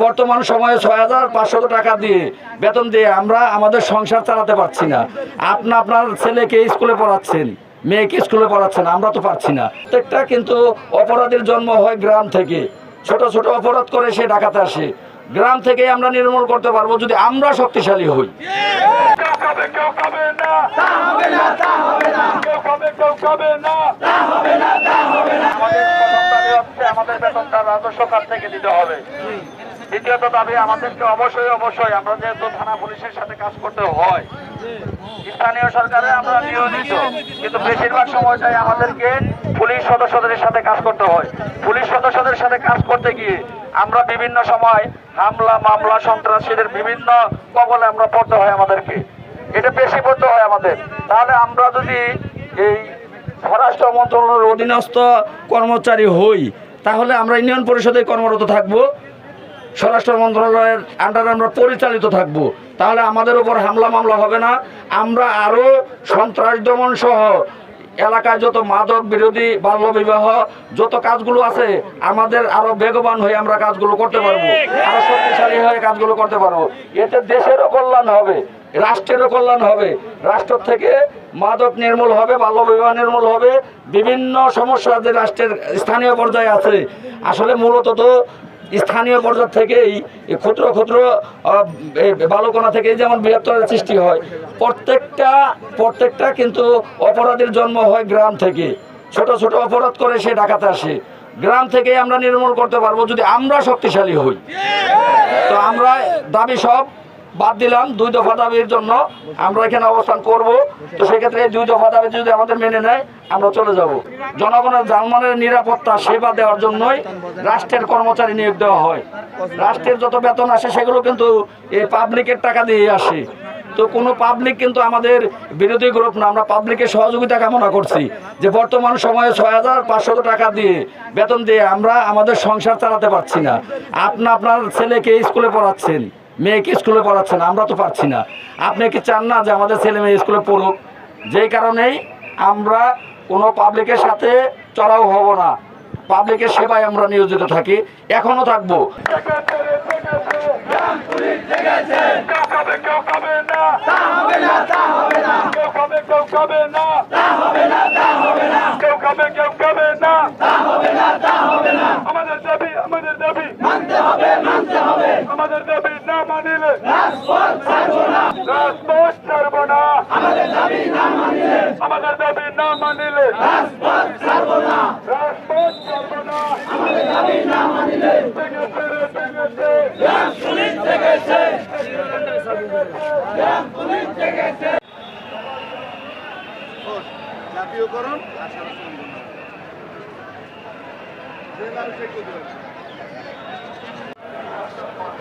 বর্তমান সময়ে 6,500 টাকা দিয়ে বেতন দিয়ে আমরা আমাদের সংসার চালাতে পারছি না। আপনার ছেলেকে স্কুলে পড়াচ্ছেন, মেয়েকে স্কুলে পড়াচ্ছেন, আমরা তো পারছি না। প্রত্যেকটা কিন্তু অপরাধের জন্ম হয় গ্রাম থেকে। ছোট ছোট অপরাধ করে সে ঢাকাতে আসে। গ্রাম থেকে আমরা নির্মূল করতে পারবো যদি আমরা শক্তিশালী হই। আমাদের বেতনটা রাজস্ব খাত থেকে দিতে হবে। দ্বিতীয়ত দাবি আমাদেরকে অবশ্যই আমরা যেহেতু থানা পুলিশের সাথে কাজ করতে হয়, স্থানীয় সরকারে আমরা নিয়োজিত, কিন্তু বেশিরভাগ সময়টাই আমাদেরকে পুলিশ সদস্যদের সাথে কাজ করতে হয়। পুলিশ সদস্যদের সাথে কাজ করতে গিয়ে আমরা বিভিন্ন সময় হামলা মামলা সন্ত্রাসীদের বিভিন্ন কবলে আমরা পড়তে হয়। আমাদেরকে এটা বেশি পড়তে হয় আমাদের। তাহলে আমরা যদি এই স্বরাষ্ট্র মন্ত্রণালয়ের অধীনস্থ কর্মচারী হই, তাহলে আমরা ইউনিয়ন পরিষদে কর্মরত থাকব, স্বরাষ্ট্র মন্ত্রণালয়ের আন্ডারে আমরা পরিচালিত থাকব। তাহলে আমাদের উপর হামলা মামলা হবে না। আমরা আরও সন্ত্রাস দমন সহ এলাকায় যত মাদক বিরোধী, বাল্যবিবাহ যত কাজগুলো আছে, আমাদের আরো বেগবান হয়ে আমরা কাজগুলো করতে পারবো, আরো শক্তিশালী হয়ে কাজগুলো করতে পারবো। এতে দেশেরও কল্যাণ হবে, রাষ্ট্রেরও কল্যাণ হবে। রাষ্ট্র থেকে মাদক নির্মূল হবে, বাল্যবিবাহ নির্মূল হবে, বিভিন্ন সমস্যা যে রাষ্ট্রের স্থানীয় পর্যায়ে আছে, আসলে মূলত তো স্থানীয় পর্যায় থেকেই ক্ষুদ্র ক্ষুদ্র বালুকণা থেকে যেমন বৃহত্তরের সৃষ্টি হয়। প্রত্যেকটা কিন্তু অপরাধের জন্ম হয় গ্রাম থেকে। ছোট ছোট অপরাধ করে সে ঢাকাতে আসে। গ্রাম থেকে আমরা নির্মূল করতে পারবো যদি আমরা শক্তিশালী হই। তো আমরা দাবি সব বাদ দিলাম। 2 দফা দাবির জন্য আমরা এখানে অবস্থান করব। তো সেক্ষেত্রে 2 দফা দাবি যদি আমাদের মেনে নেয়, আমরা চলে যাব। জনগণের জানমালের নিরাপত্তা সেবা দেওয়ার জন্যই রাষ্ট্রের কর্মচারী নিয়োগ দেওয়া হয়। রাষ্ট্রের যত বেতন আসে সেগুলো কিন্তু এই পাবলিকের টাকা দিয়ে আসে। তো কোনো পাবলিক কিন্তু আমাদের বিরোধী গ্রুপ না। আমরা পাবলিকের সহযোগিতা কামনা করছি যে বর্তমান সময়ে 6,500 টাকা দিয়ে বেতন দিয়ে আমরা আমাদের সংসার চালাতে পারছি না। আপনার ছেলেকে স্কুলে পড়াচ্ছেন, মেয়েকে স্কুলে পড়াচ্ছেন, আমরা তো পারছি না। আপনি কি চান না যে আমাদের ছেলে মেয়ে স্কুলে পড়ুক? যেই কারণেই আমরা কোনো পাবলিকের সাথে চড়াও হব না, পাবলিকের সেবায় আমরা নিয়োজিত থাকি, এখনো থাকবো। আমাদের দাবি মানতে হবে। আমাদের দাবি না মানিলে রাজপথ ছাড়ব না। আমাদের দাবি না মানিলে রাজপথ ছাড়ব না। আমাদের দাবি না মানিলে পুলিশ জেগেছে। জাতীয়করণ আর